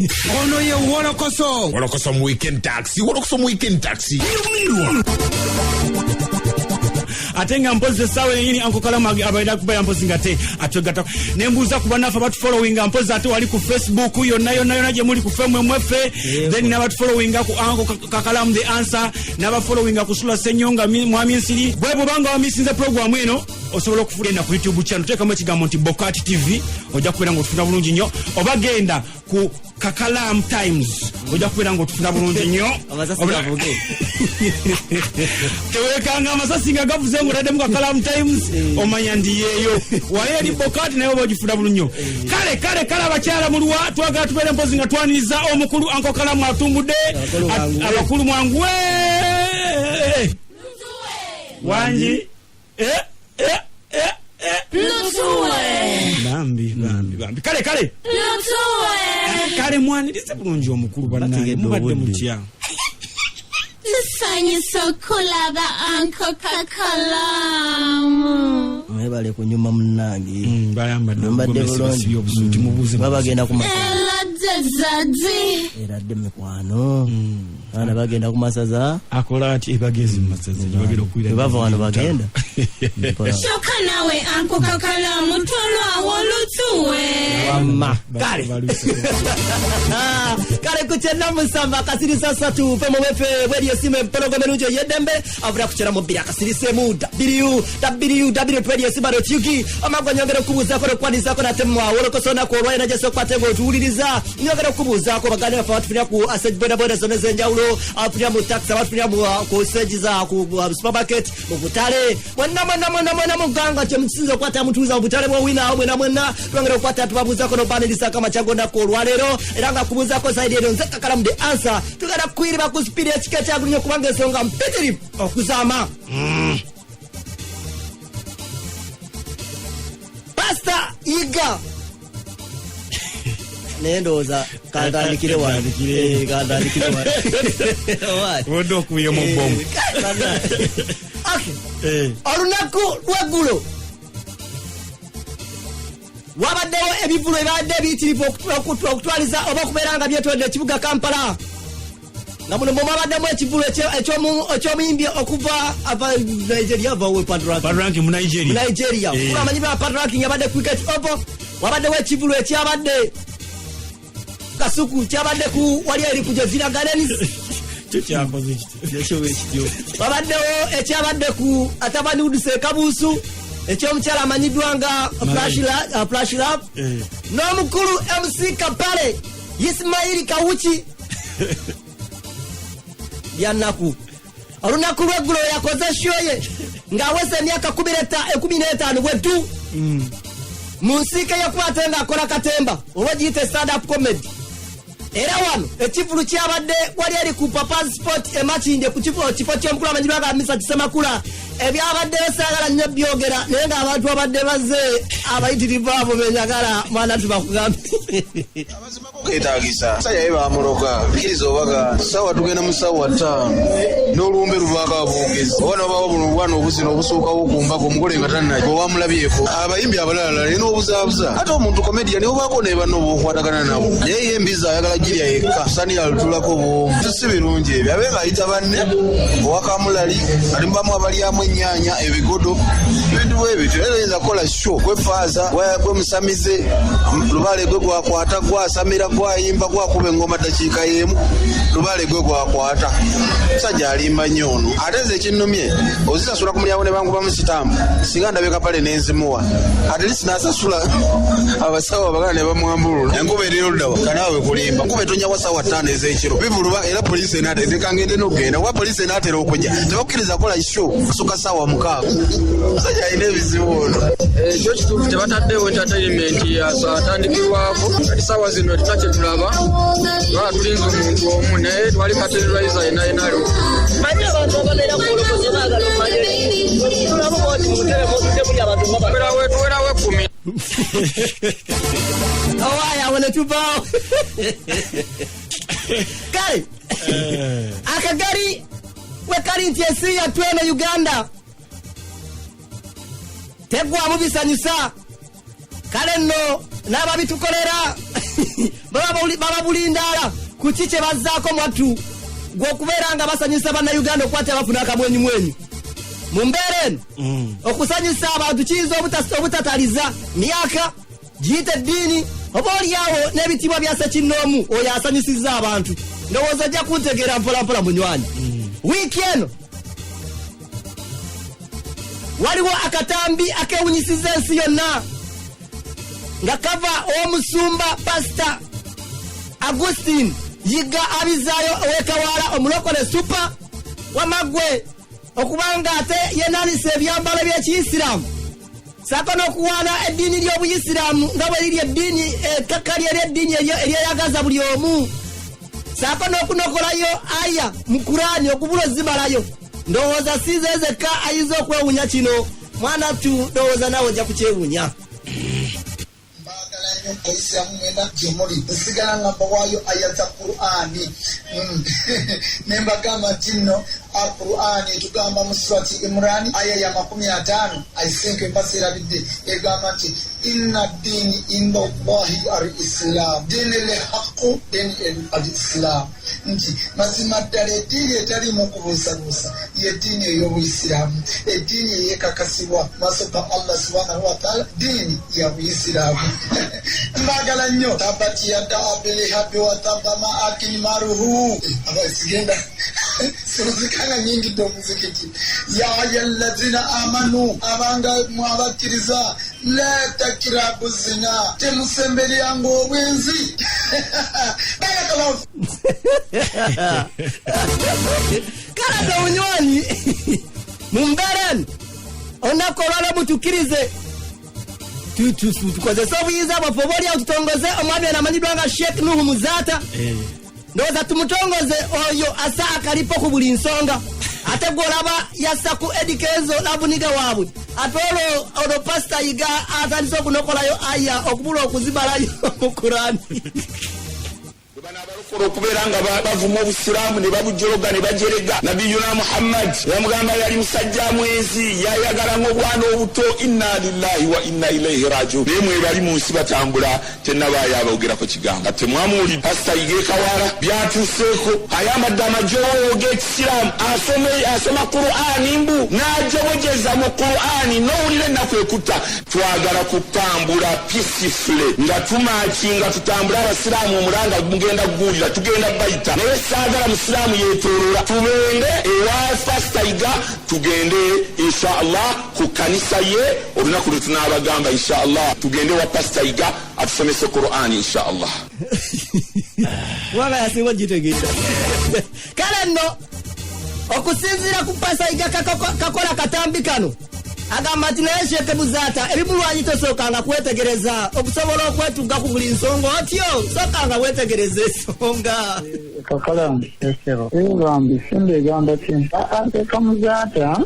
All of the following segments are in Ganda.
Ono ye WOLOKOSO. WOLOKOSO mu weekend taxi. WOLOKOSO mu weekend taxi. Atenga mpoze sawe yini Uncle Kalamu abaida kubaya mpozi ngate atwegata nembuza kubanafa batu following mpozi ate wali ku Facebook yonna naje muli ku femme mwefe then na batu following ku Uncle Kakalamu the answer na ba following ku Sula Senyonga mwami nsiri bwebo banga wamisinze program eno osobola okufulenda ku YouTube channel teka mu kigambo nti Wakati TV oja kubera ngo tufuna bulungi nnyo obagenda ku KAKALAAMU TYMZ oja kubera ngo tufuna bulungi nnyo tewekanga amasasi nga gavuze ngo radde mu KAKALAAMU TYMZ omanya ndi yeyo wale ali Wakati nayo bojifuna bulungi nnyo kale abakyala mulwa twagala tubere mpozi nga twaniriza omukulu Uncle Kalamu atumbudde abakulu mwangu wanji Bambi kale kale mwanirize bulungi omukulu bannaye mubadde mutya Tusanye sokulaba Uncle Kakalamu mwebale kunyuma munange mbadde bulungi obusuti mubuze babagenda ku Zadi eradde mikwano ana bagenda ku masaza akola ati ebagezi mu masaza bagenda okwira bava wano bagenda shoka nawe Uncle Kakalamu tolwa wolutuwe wamma kale kuchena musamba kasiri sasa tu femo wefe bwedi yesime pologo menunjo yedembe avura kuchera mobili akasiri mu www.twediesima.uk amagwanyongera kubuza ko kwaniza ko natemwa WOLOKOSO na ko rwena jeso kwatego tuuliriza nyongera kubuza ko bagane bafa tufinya ku asset boda zone zenjaulo afunya mu taxi afunya mu ko sejiza ku supermarket mu butale mwana muganga che mutsinzo kwata mutuza butale bwo wina omwe na mwana twongera kwata tubabuza ko no panelisa kama chagonda ko rwalero eranga kubuza ko side eno nzeka Kakalamu the answer tugada kwiriba ku speed ya chike cha kunyo kubanga songa mpitiri okuzama Pastor Yiga nendoza kandandikire wano kandandikire wano wodo kuye mu bombo olunaku lweggulo wabaddewo ebivulo ebadde biyitirivu okutwaliza oba okubeeranga byetondera ekibuga Kampala nga muno mwabaddemu ekivulo eky'omuyimbi okuva Nigeria avawe Padranki mu Nigeria amanyi ba Padranki yabadde cricket opo wabaddewo ekivulo ekyabadde kasuku kyabadde ku wali eri kujazira gardens wabaddewo ekyabadde ku atabani uduse kabusu ekyomukyala amanyidwa nga Flash Lab n'omukulu MC Kapale Ismail Kawuki yanaku olunaku lweggulo yakoze shoye ngawese emyaka 15 bwetu mu nsika yakwata nga akola katemba oba giyite stand up comedy era wano ekivulu kyabadde wali ali ku Papa's Sport emakinde ku kifo ky'omukulu amanyirwa nga Mr. Kisemakula ebyabadde esagala nnyo byogera naye nga abantu abadde bazze abayitirivu abo benyagala mwana tubakugambe ketagisa saya eba amuroka kirizo baga sawa tugenda mu sawa 5 n'olumbe lubaka abogezi obana baba bulwana obuzino obusuuka okumba ko mugole ngatana ko wamulabyeko abayimbi abalala lino obuzabuza hata omuntu comedian ne obako ne bano bokwatagana nabo yeye embiza ayagala jirya yekka sani alutulako bo tusibirunje ebyo abenga ayita banne owakamulali alimbamu abalyamu ennyanya ebigodo bintu bwebyo era kola show kwefaza gwe musamize lubale gwe gwakwata gwasamira gwayimba gwakuba engoma dakiika yemu lubale gwe gwakwata sajja alimba nnyo ono ate nze ekinnumye ozisasula ku mulyango ne banguba mu kitambo singa ndabe Kapale n'enzimuwa ate lisi n'asasula abasawo abagala ne bamwambulula enkuba eri oluddawa kanaawe kulimba nkuba etonya wa sawa 5 ez'ekiro bivuluba era poliisi enaateka ngende n'okugenda kuba poliisi enaatera okujja tebakkiriza kola show kusuka sawa 6 sajja alina ebizibu ono ekyo kituufu tebataddewo entertainment atandikirwako kati sawa zino tunakye tulaba lwala tulinza omuntu omu naye twali materializa enayenalo manyi abantu ababeera ku WOLOKOSO baagala omanye tulaba bwoti mutere mutudde muli abantu tuwerawo 10 owaya wone tubaawo kale akagari wekali nti ensi yattu eno Uganda tegwamu bisanyusa kale nno n'ababitukolera baba bulindala kuki kye bazzaako mwattu gw'okubeera nga basanyusa bannayuganda okwata abafuna akamwenyu mwenyu mu mbeera eno okusanyusa abantu kiyinza obutataliza myaka giyita eddiini oba oliawo n'ebitibwa bya ssekinnoomu oyo asanyusizza abantu ndowooza ojja kuntegeera mpolampola munywanyi wiiki eno waliwo akatambi akewunyisiza ensi yonna nga kava ow'omusumba pasita Agustin Yiga abizaayo ow'ekawala omulokole supa wamagwe okubanga ate yenanisa ebyambalo by'ekiyisiraamu saako n'okuwaana eddiini ly'obuyisiraamu nga bwe liri eddiini ekkakali ery'eddiini eryeyagaza buli omu saako n'okunokolayo aya mu Kurani okubula Zimalayo ndowooza sizezeka ayinza okwewunya kino mwana tu ndowooza nawe ojja kukyewunya Oisiamu mwena jomoli sigala ngamba wayo ayata Qur'ani nemba kama tino Qur'ani tugamba mu surati Imran aya ya 15 I think mbasira bidde egamba nti inna dini inda Allahi al-Islam dini al-haqq dini al-Islam nti mazima ddala dini etali mu kubuusabuusa ye dini ey'Obuyisiraamu eddiini eyekakasibwa maaso ga Allah subhanahu wa ta'ala dini ya Buyisiraamu mbagala nnyo tabati yadda abilihabi wa tabama akilmaruhu abasigenda suruzikana nyingi do muzikiti ya ayyuhallazina amanu abanga mwabakiriza la takirabu zina temusembere yango obwenzi barakallahu kala do unyoni mumbaran onakolala mutukirize tukozesa obuyiza bwaffe oba oli tutongoze omwami anamanyidwa nga Sheik Muzata ndowooza tumutongoze oyo asa akalipo ku buli nsonga ate gwolaba yassa ku edikezo labuniga waabwe ate olwo pasita Yiga atandise okunokolayo aya okubula okuzimalayo mu Kurani bana abalokole okubeera nga bavuma obusiraamu ne babujjologa ne bajerega nabiyuna Muhammad yamugamba yali musajja mwezi yayagala ng'obwana obuto inna lillahi wa inna ilaihi rajiun naye mwe bali mu nsi batambula tennabaaya abogerako kigambo temwamuwulira pasita Yiga ekawala byatuuseeko ayambadde amajoowo g'ekisiraamu asoma Qur'ani mbu n'ajobojeza mu Qur'ani n'owulira ennaku ekutta twagala kutambula peacefully nga tumakinga tutambula abasiraamu omulanga mugenda gulira tugenda bayita naye saagala musiraamu yeetoolola tubende ewa pasita Yiga tugende inshallah ku kanisa ye olunaku lwe tunaabagamba inshallah tugende wa pasita Yiga atusomese Qur'ani inshallah wanga yasinga gitegeeza kale nno okusinziira ku pasita Yiga kakola katambi kano agamba nti naye Sheik Muzata ebimulwanyi tosookanga kwetegereza okusobola okwetuga ku buli nsonga otyo sookanga wetegereza ensonga KAKALAAMU ekero ebambi sindegamba ki ate Muzata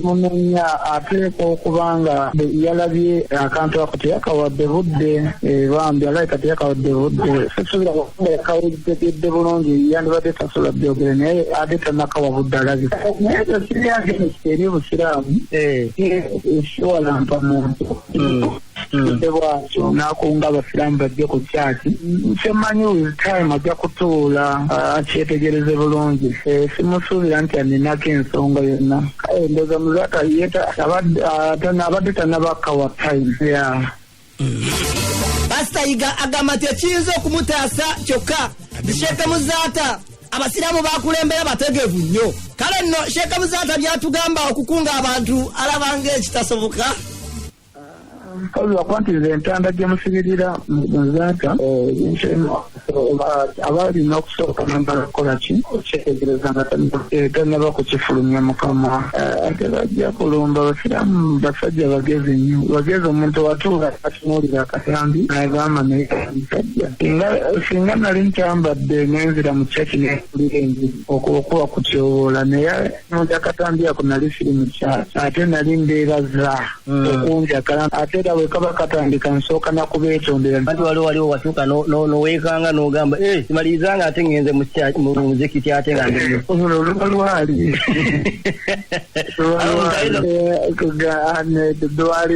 munenya ateeka okubanga yalabye akantu ako teyakawadde budde bambi alaika teyakawadde budde sosobola okufuna yakawulidde bulungi yandibadde tasobola byogere naye ate tanakawa budde alabye naye tosiryange eri obusiraamu ishwala mpamuntu ndebwakyo nakunga abasiraamu bajje ku kyaki kyemanyi with time ajja kutuula akyetegereze bulungi simusuubira nti aninako ensonga yonna ndoza Muzata abadde tanabakawa time pasita Yiga agamba nti ekiyinza okumutaasa kyokka Sheik Muzata abasiraamu bakulembera bategeevu nnyo kale nno Sheik Muzata byatugamba okukunga abantu alabanga ekitasoboka olwakwantiriza entanda gyemusibirira Muzata abalina okusooka nambalakola ki okyetegereza nga tanaba kukifulumya Mukama ate bajja kulumba abasiraamu basajja bagezi nnyo bagezi omuntu watuula atunuulira akatambi nagamba naye musajja singa nali nkyambadde nenzira mu kyaki nekulira enjiri okuba kutyoboola naye nonja akatambi ako nali siri mu kyaki ate nali mbeeraza okunjakala ate era bwe kaba katandika nsooka nakubeetondera anti waliwo watuuka noweekanga n'ogamba simalirizanga ate ngenze mu muzikiti ate nga oluba lwali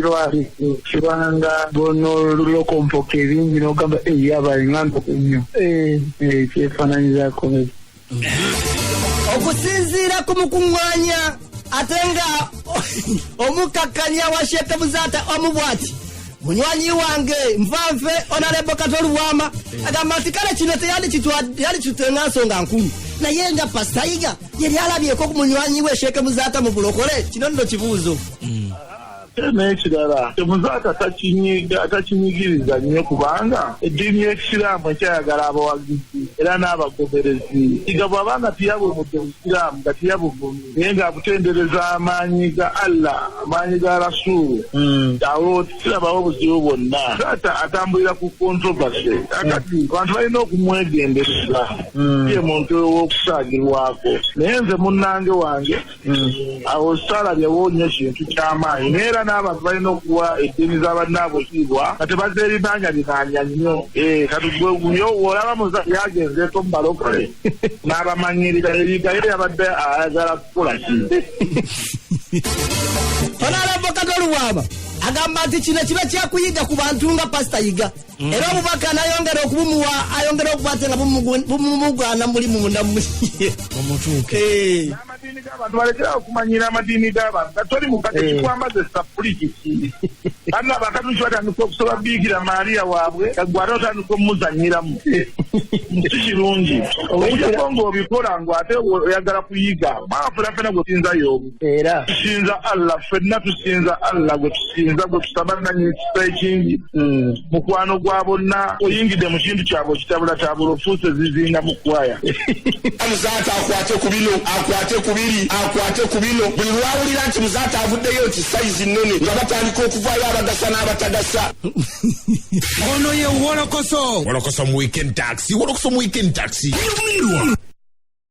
lwali kubanga bonolulokompoka ebingi n'ogamba yabalingamba nnyo kyefaananyizako okusinziira ku mukuŋŋaanya ate nga omukakkanya wa Sheik Muzata omubwati munywanyi wange nfanfe Honorable Katolubwama agamba nti kale kino teyali kitenga nsonga nkulu naye nga Pastor Yiga yali alabyeko ku munywanyi we Sheik Muzata mu bulokole kino nno kibuuzo n'ekirala Muzata atakinyigiriza nnyo kubanga eddiini y'ekisiraamu ekyayagala abawagizi era n'abagoberezi Yiga bw'abanga tiyabumudde obusiraamu nga tiyabuvumye naye ng'abutendereza amaanyi ga Allah amaanyi ga Rasulu awo tikirabawo obuzibu bwonna Muzata atambulira ku controversy akati abantu balina okumwegendereza ye muntu ow'okusaagirwako naye nze munnange wange awo saalabyewo nnyo kintu ky'amaanyi neera n'abantu balina okuwa eddiini z'abannaabwe ekitiibwa nga tebazeerinaanyalinaanya nnyo kati olaba Muzata yagenzeeko mu balokole n'abamanyirira Yiga ye yabadde ayagala kukola ki Honorable Katolubwama agamba nti kino kiba kyakuyiga ku bantu nga Pastor Yiga era obubaka anayongera okubumuwa ayongera okubate nga bumumugwana muli munda n'amadiini g'abantu balekera okumanyira amadiini g'abantu gatoli mukate kikwambaza sapuliki banna bakatuki batandika okusoba biikira Maaliya waabwe gwe ate otandika omumuzanyiramu si kirungi okujjako ng'obikola ng'ate oyagala kuyiga fena gwe tusinza y'omu tusinza Allah ffenna tusinza Allah gwe tusinza gwe tusaba nanyini kisa ekingi mukwano gwa bonna oyingidde mu kintu kyabwe kitabulatabula ofuuse zizinga mu kwaya Muzata akwate ku bino akwate ku bino buli lwawulira nti Muzata avuddeyo nti sayizi nnene nga batandika okuvaayo abagasa n'abatagasa ono ye Wolokoso mu weekend taxi